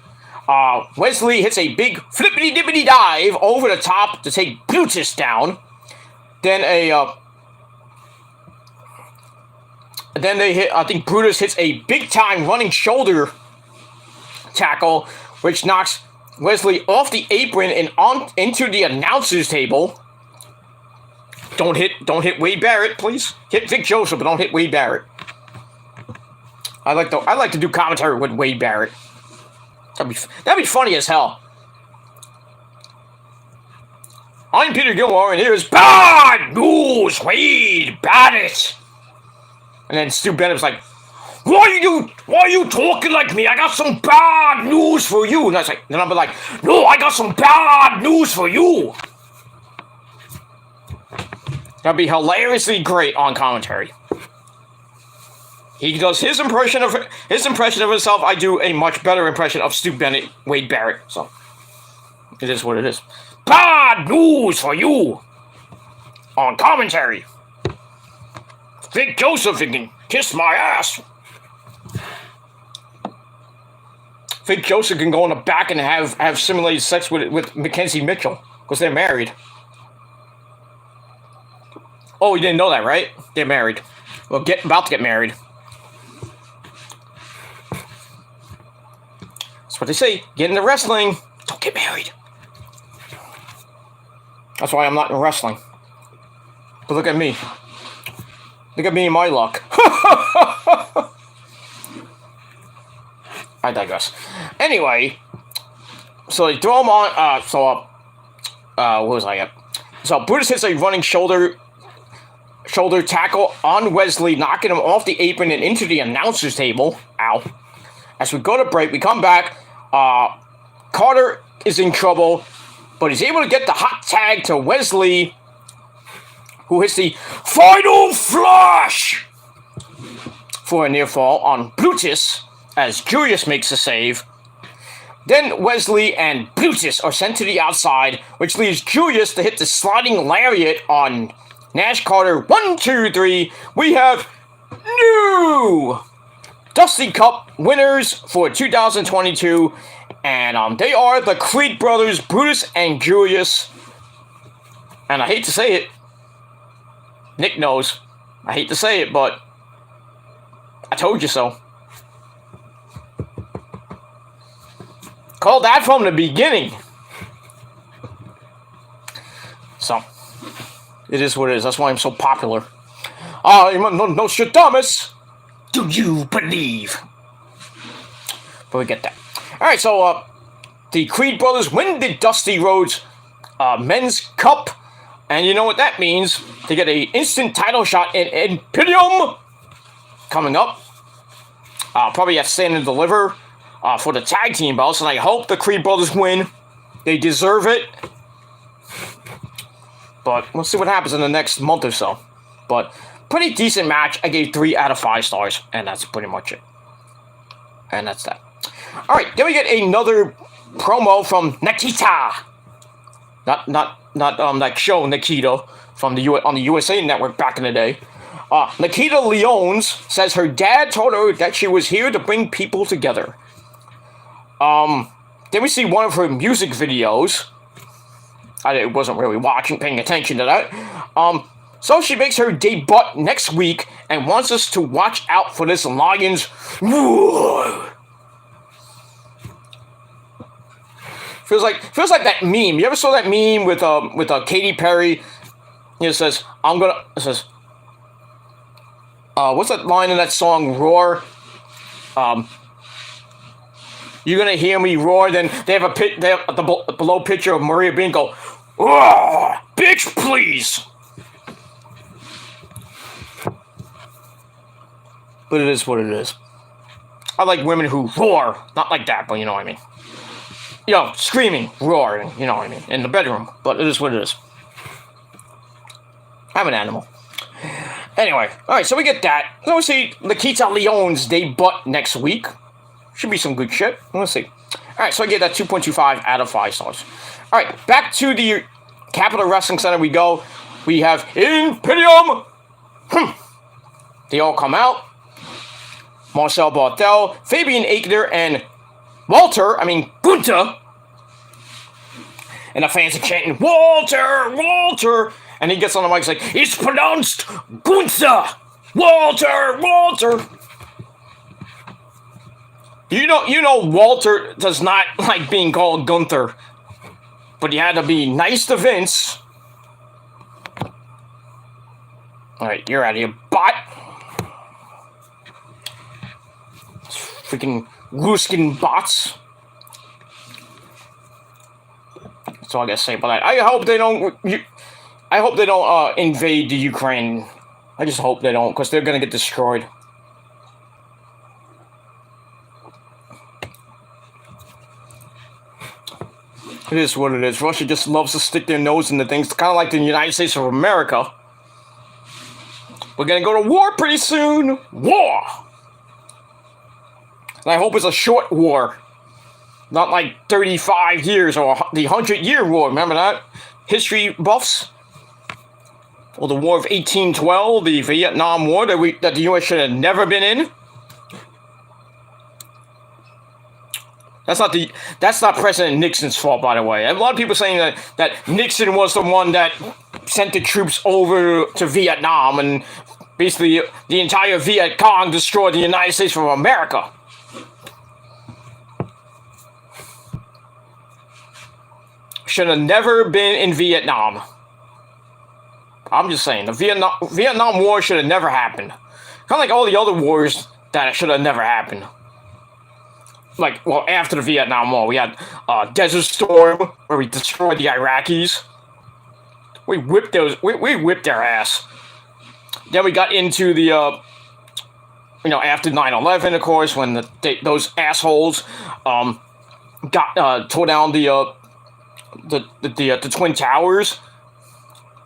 Wesley hits a big flippity-dippity dive over the top to take Brutus down. Then they hit, I think Brutus hits a big-time running shoulder tackle, which knocks Wesley off the apron and on into the announcer's table. Don't hit Wade Barrett, please. Hit Vic Joseph, but don't hit Wade Barrett. I like to do commentary with Wade Barrett. That'd be funny as hell. I'm Peter Gilmore, and here's Bad News, Wade Barrett. And then Stu Bennett's like, Why are you talking like me? I got some bad news for you. And then I'll be like, no, I got some bad news for you. That'd be hilariously great on commentary. He does his impression of himself. I do a much better impression of Stu Bennett, Wade Barrett. So it is what it is. Bad news for you on commentary. Vic Joseph can kiss my ass. Vic Joseph can go in the back and have simulated sex with Mackenzie Mitchell because they're married. Oh, you didn't know that, right? They're married. Well, about to get married. That's what they say. Get into wrestling. Don't get married. That's why I'm not in wrestling. But look at me. Look at me and my luck. I digress. Anyway, so they throw him on. What was I at? So Brutus hits a running shoulder tackle on Wesley, knocking him off the apron and into the announcer's table. Ow. As we go to break, we come back. Carter is in trouble, but he's able to get the hot tag to Wesley, who hits the final flush for a near fall on Brutus as Julius makes a save. Then Wesley and Brutus are sent to the outside, which leaves Julius to hit the sliding lariat on Nash Carter. 1, 2, 3. We have new Dusty Cup winners for 2022, and they are the Creed brothers, Brutus and Julius. And I hate to say it, Nick knows. I hate to say it, but I told you so. Called that from the beginning. So, it is what it is. That's why I'm so popular. Nostradamus, do you believe? But we get that. Alright, so, the Creed brothers win the Dusty Rhodes Men's Cup. And you know what that means. They get an instant title shot in Imperium coming up. Probably have Stand and Deliver for the tag team belts. And I hope the Creed brothers win. They deserve it. But we'll see what happens in the next month or so. But pretty decent match. I gave 3 out of 5 stars. And that's pretty much it. And that's that. Alright, then we get another promo from Nikita. Not that show Nikita from on the USA Network back in the day. Nikita Lyons says her dad told her that she was here to bring people together. Then we see one of her music videos. I wasn't really paying attention to that. So she makes her debut next week and wants us to watch out for this Lions roar. Feels like that meme. You ever saw that meme with Katy Perry? It says, what's that line in that song, Roar? You're gonna hear me roar. Then they have the below picture of Maria Bean go, roar, bitch, please. But it is what it is. I like women who roar, not like that, but you know what I mean. You know, screaming, roaring, you know what I mean, in the bedroom. But it is what it is. I'm an animal. Anyway, alright, so we get that. So we see Nikita Lyon's debut next week. Should be some good shit. Let's see. Alright, so I get that 2.25 out of 5 stars. Alright, back to the Capitol Wrestling Center we go. We have Imperium. They all come out. Marcel Barthel, Fabian Aichner, and Gunther. And the fans are chanting, Walter, Walter. And he gets on the mic and like, it's pronounced Gunther, Walter, Walter. You know Walter does not like being called Gunther. But he had to be nice to Vince. Alright, you're out of here, bot. Freaking Ruskin bots. That's all I gotta say about that. I hope they don't invade the Ukraine. I just hope they don't, because they're gonna get destroyed. It is what it is. Russia just loves to stick their nose into things, kind of like the United States of America. We're gonna go to war pretty soon. War! And I hope it's a short war. Not like 35 years or the 100-year war. Remember that? History buffs? Or the War of 1812, the Vietnam War that the U.S. should have never been in. That's not President Nixon's fault, by the way. A lot of people saying that Nixon was the one that sent the troops over to Vietnam and basically the entire Viet Cong destroyed the United States of America. Should have never been in Vietnam. I'm just saying, the Vietnam War should have never happened. Kind of like all the other wars that should have never happened. Like, well, after the Vietnam War, we had Desert Storm, where we destroyed the Iraqis. We whipped their ass. Then we got into the, after 9/11, of course, when those assholes tore down the Twin Towers.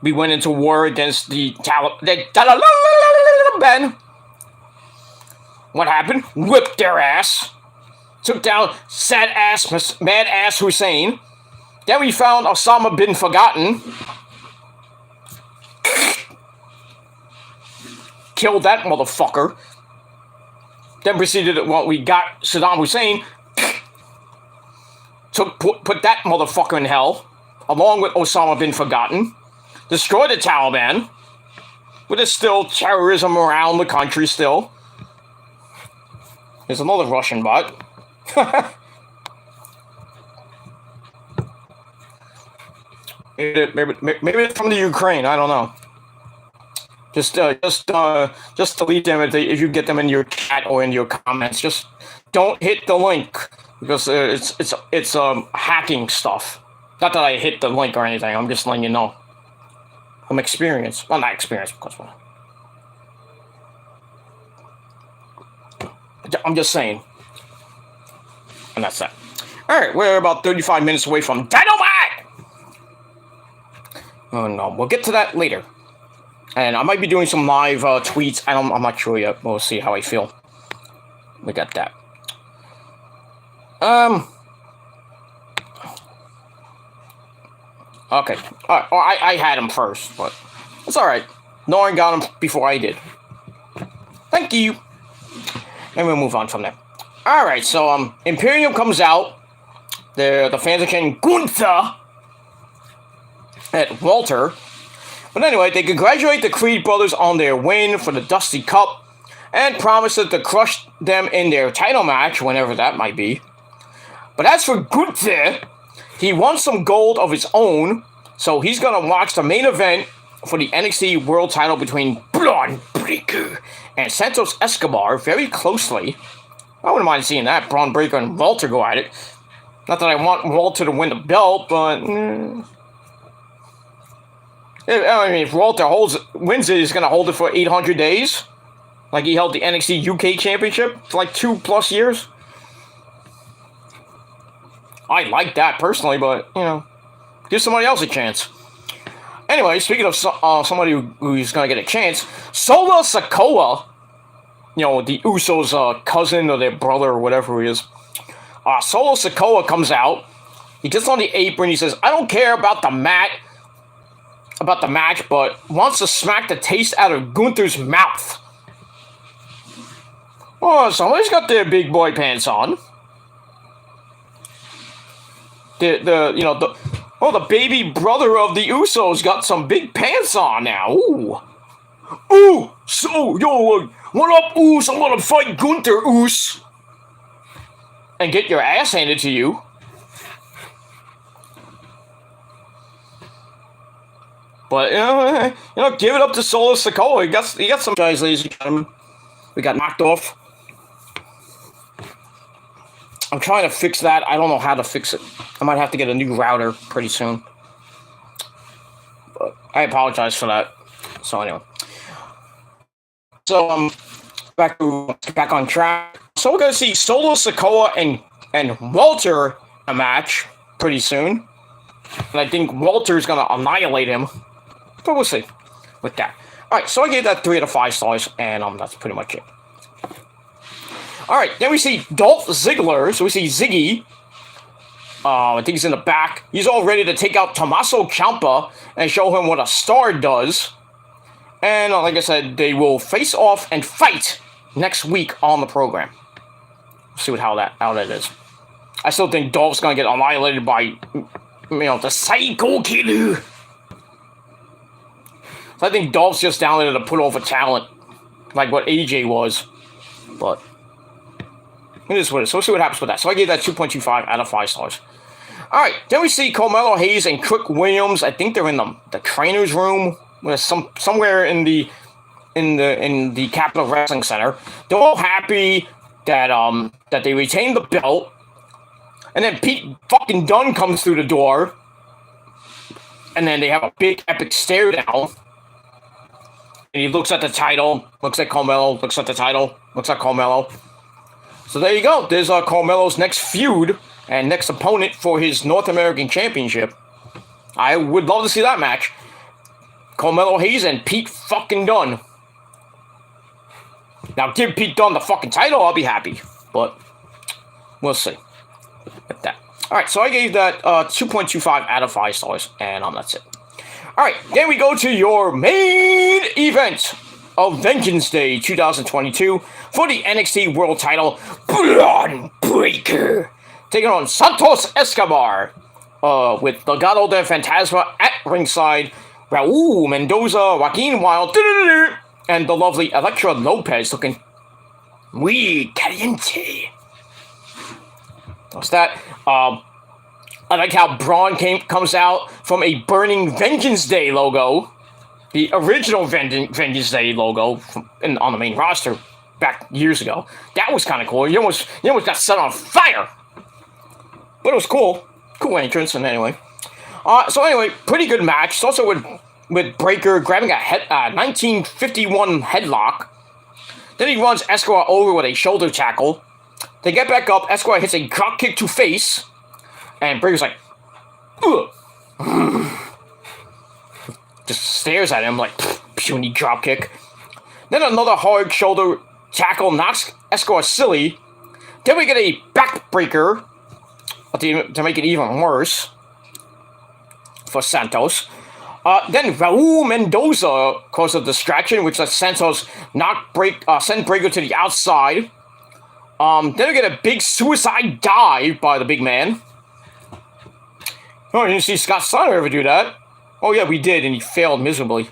We went into war against the Taliban. What happened? Whipped their ass. Took down mad ass Hussein. Then we found Osama bin Forgotten. Killed that motherfucker. Then proceeded, we got Saddam Hussein. Put that motherfucker in hell. Along with Osama bin Forgotten. Destroyed the Taliban. But there's still terrorism around the country still. There's another Russian bot. maybe it's from the Ukraine. I don't know. Just delete them if you get them in your chat or in your comments. Just don't hit the link because it's hacking stuff. Not that I hit the link or anything. I'm just letting you know. I'm experienced. Well, not experienced because I'm just saying. And that's that. Alright, we're about 35 minutes away from Dynamite! Oh no, we'll get to that later. And I might be doing some live tweets. I'm not sure yet. We'll see how I feel. We got that. Okay. Alright, I had him first, but it's alright. No one got him before I did. Thank you. And we'll move on from there. All right, so Imperium comes out. The fans are chanting Gunther at Walter. But anyway, they congratulate the Creed brothers on their win for the Dusty Cup and promise to crush them in their title match, whenever that might be. But as for Gunther, he wants some gold of his own, so he's going to watch the main event for the NXT World title between Braun Breaker and Santos Escobar very closely. I wouldn't mind seeing that, Braun Breaker and Walter go at it. Not that I want Walter to win the belt, but... I mean, if Walter wins it, he's going to hold it for 800 days. Like he held the NXT UK Championship for like 2+ years. I like that personally, but, you know, give somebody else a chance. Anyway, speaking of somebody who's going to get a chance, Solo Sikoa, you know, the Usos' cousin or their brother or whatever he is. Solo Sikoa comes out. He gets on the apron. He says, "I don't care about the match, but wants to smack the taste out of Gunther's mouth." Oh, somebody's got their big boy pants on. The baby brother of the Usos got some big pants on now. Ooh, so yo, what up, Us? I want to fight Gunther, Us, and get your ass handed to you. But give it up to Solo Sikoa. He got some guys, ladies and gentlemen. We got knocked off. I'm trying to fix that. I don't know how to fix it. I might have to get a new router pretty soon. But I apologize for that. So anyway. So back on track. So we're gonna see Solo Sikoa and Walter in a match pretty soon. And I think Walter's gonna annihilate him. But we'll see with that. Alright, so I gave that 3 out of 5 stars, and that's pretty much it. Alright, then we see Dolph Ziggler. So we see Ziggy. I think he's in the back. He's all ready to take out Tommaso Ciampa and show him what a star does. And like I said, they will face off and fight next week on the program. See how that is. I still think Dolph's gonna get annihilated by, the Psycho Killer. So I think Dolph's just down there to put over talent, like what AJ was. But it is what it is. So we'll see what happens with that. So I gave that 2.25 out of 5 stars. Alright, then we see Carmelo Hayes and Trick Williams. I think they're in the trainer's room. Somewhere in the Capitol Wrestling Center. They're all happy that they retained the belt. And then Pete fucking Dunne comes through the door. And then they have a big epic stare down. And he looks at the title, looks at Carmelo, looks at the title, looks at Carmelo. So there you go. There's Carmelo's next feud and next opponent for his North American Championship. I would love to see that match. Carmelo Hayes and Pete fucking Dunne. Now give Pete Dunne the fucking title, I'll be happy. But we'll see. With that. Alright, so I gave that 2.25 out of 5 stars, and that's it. Alright, then we go to your main event of Vengeance Day 2022 for the NXT World title, Braun Breaker, taking on Santos Escobar, with Legado del Fantasma at ringside, Raul Mendoza, Joaquin Wilde, and the lovely Elektra Lopez looking muy caliente. What's that? I like how Braun comes out from a Burning Vengeance Day logo, the original Vengeance Day logo on the main roster back years ago. That was kind of cool. You almost got set on fire, but it was cool. Cool entrance, and anyway. So anyway, pretty good match. It's also with Breaker grabbing a 1951 headlock. Then he runs Escobar over with a shoulder tackle. They get back up. Escobar hits a drop kick to face. And Breaker's like, ugh. Just stares at him like, puny drop kick. Then another hard shoulder tackle knocks Escobar silly. Then we get a backbreaker to make it even worse for Santos. Then Raul Mendoza caused a distraction, which lets Santos send Breaker to the outside. Then we get a big suicide dive by the big man. Oh, you didn't see Scott Steiner ever do that? Oh yeah, we did, and he failed miserably.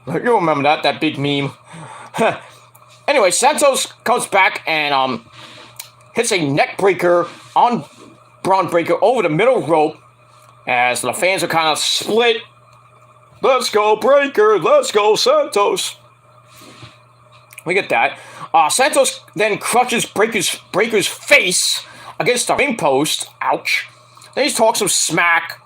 You remember that big meme. Anyway, Santos comes back and hits a neck breaker on Bron Breakker over the middle rope as the fans are kind of split. Let's go Breakker, let's go Santos. We get that. Santos then crushes Breakker's face against the ring post. Ouch. Then he talks some smack,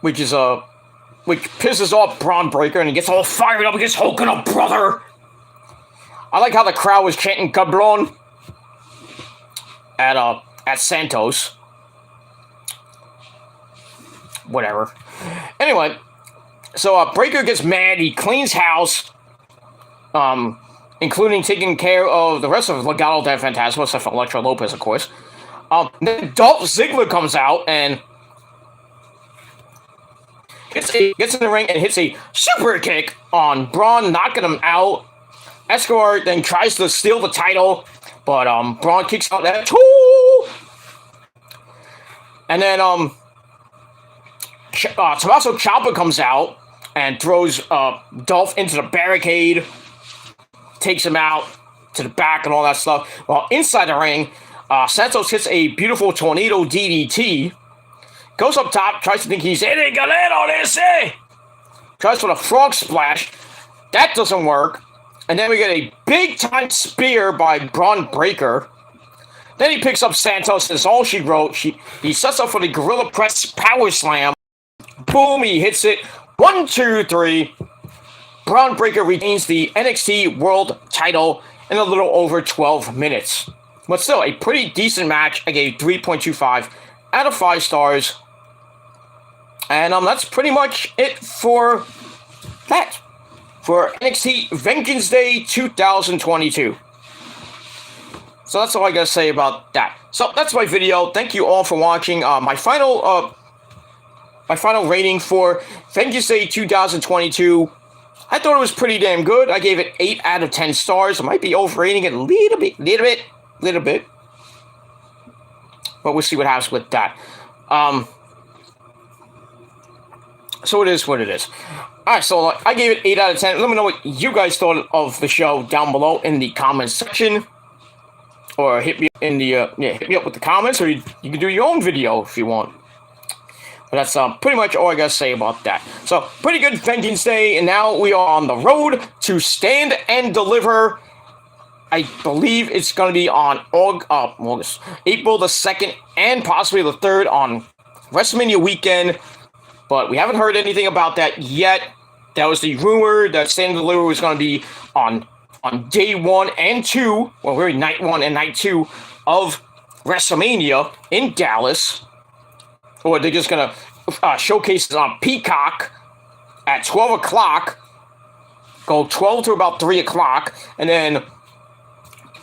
which pisses off Bron Breakker, and he gets all fired up against Hogan, a brother. I like how the crowd was chanting "Cabron" at Santos. Whatever. Anyway, so Breakker gets mad. He cleans house, including taking care of the rest of Legado del Fantasma, except for Elektra Lopez, of course. Then Dolph Ziggler comes out and gets in the ring and hits a super kick on Braun, knocking him out. Escobar then tries to steal the title, but Braun kicks out that too. And then Tommaso Ciampa comes out and throws Dolph into the barricade, takes him out to the back and all that stuff. While inside the ring, Santos hits a beautiful tornado DDT, goes up top, tries to think he's in it, tries for the frog splash. That doesn't work. And then we get a big-time spear by Bron Breakker. Then he picks up Santos, that's all she wrote. He sets up for the Gorilla Press Power Slam. Boom, he hits it. 1, 2, 3. Bron Breakker retains the NXT World title in a little over 12 minutes. But still, a pretty decent match. I gave 3.25 out of 5 stars. And that's pretty much it for that. For NXT Vengeance Day 2022. So that's all I gotta say about that. So that's my video. Thank you all for watching. My final rating for Vengeance Day 2022. I thought it was pretty damn good. I gave it 8 out of 10 stars. I might be overrating it a little bit. But we'll see what happens with that. So it is what it is. Alright, so I gave it 8 out of 10. Let me know what you guys thought of the show down below in the comments section. Or hit me up in the hit me up with the comments, or you can do your own video if you want. But that's pretty much all I gotta say about that. So, pretty good Vengeance Day, and now we are on the road to Stand and Deliver. I believe it's gonna be on August, April the 2nd, and possibly the 3rd on WrestleMania weekend. But we haven't heard anything about that yet. That was the rumor that Stand and Deliver was gonna be on day 1 and 2, well, really night 1 and night 2 of WrestleMania in Dallas. Or they're just going to showcase it on Peacock at 12 o'clock. Go 12 to about 3 o'clock. And then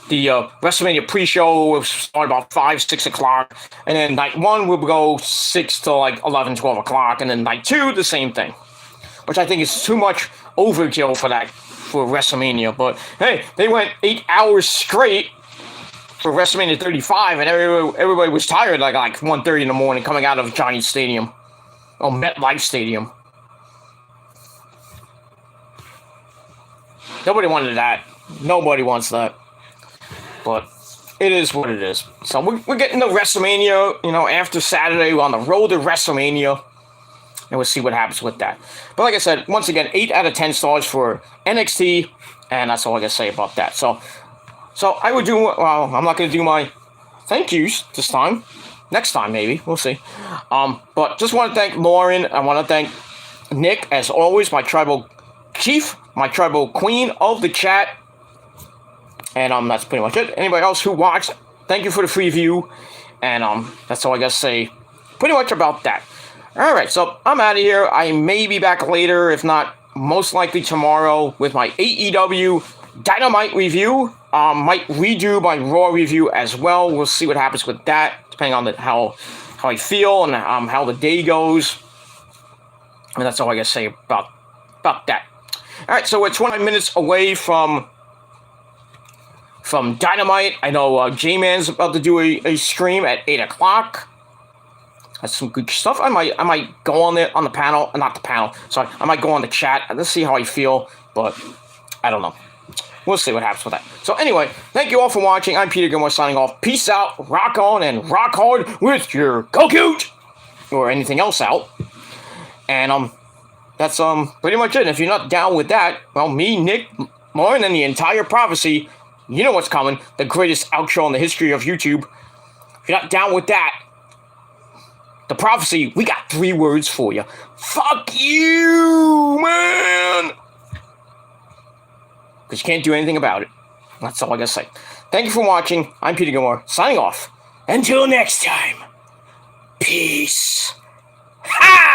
the WrestleMania pre-show will start about 5, 6 o'clock. And then night 1 will go 6 to like 11, 12 o'clock. And then night 2, the same thing. Which I think is too much overkill for WrestleMania. But hey, they went 8 hours straight for WrestleMania 35, and everybody was tired like 1:30 in the morning coming out of Giant Stadium. Or MetLife Stadium. Nobody wanted that. Nobody wants that. But it is what it is. So we're getting to WrestleMania, after Saturday. We're on the road to WrestleMania. And we'll see what happens with that. But like I said, once again, 8 out of 10 stars for NXT. And that's all I gotta say about that. So I would do, well, I'm not going to do my thank yous this time. Next time, maybe. We'll see. But just want to thank Lauren. I want to thank Nick, as always, my tribal chief, my tribal queen of the chat. And that's pretty much it. Anybody else who watched, thank you for the free view. And that's all I got to say pretty much about that. Alright, so I'm out of here. I may be back later, if not most likely tomorrow, with my AEW Dynamite review. Might redo my Raw review as well. We'll see what happens with that, depending on how I feel and how the day goes. And that's all I gotta say about that. All right, so we're 29 minutes away from from Dynamite. I know J-Man's about to do a stream at 8 o'clock. That's some good stuff. I might go on the panel, not the panel. Sorry, I might go on the chat. Let's see how I feel, but I don't know. We'll see what happens with that. So anyway, thank you all for watching. I'm Peter Gilmore signing off. Peace out, rock on, and rock hard with your Go-Cute! Or anything else out. And that's pretty much it. And if you're not down with that, well, me, Nick, Lauren, and the entire Prophecy, you know what's coming. The greatest outro in the history of YouTube. If you're not down with that, the Prophecy, we got 3 words for you. Fuck you, man! Because you can't do anything about it. That's all I gotta say. Thank you for watching. I'm Peter Gilmore, signing off. Until next time, peace. Ha!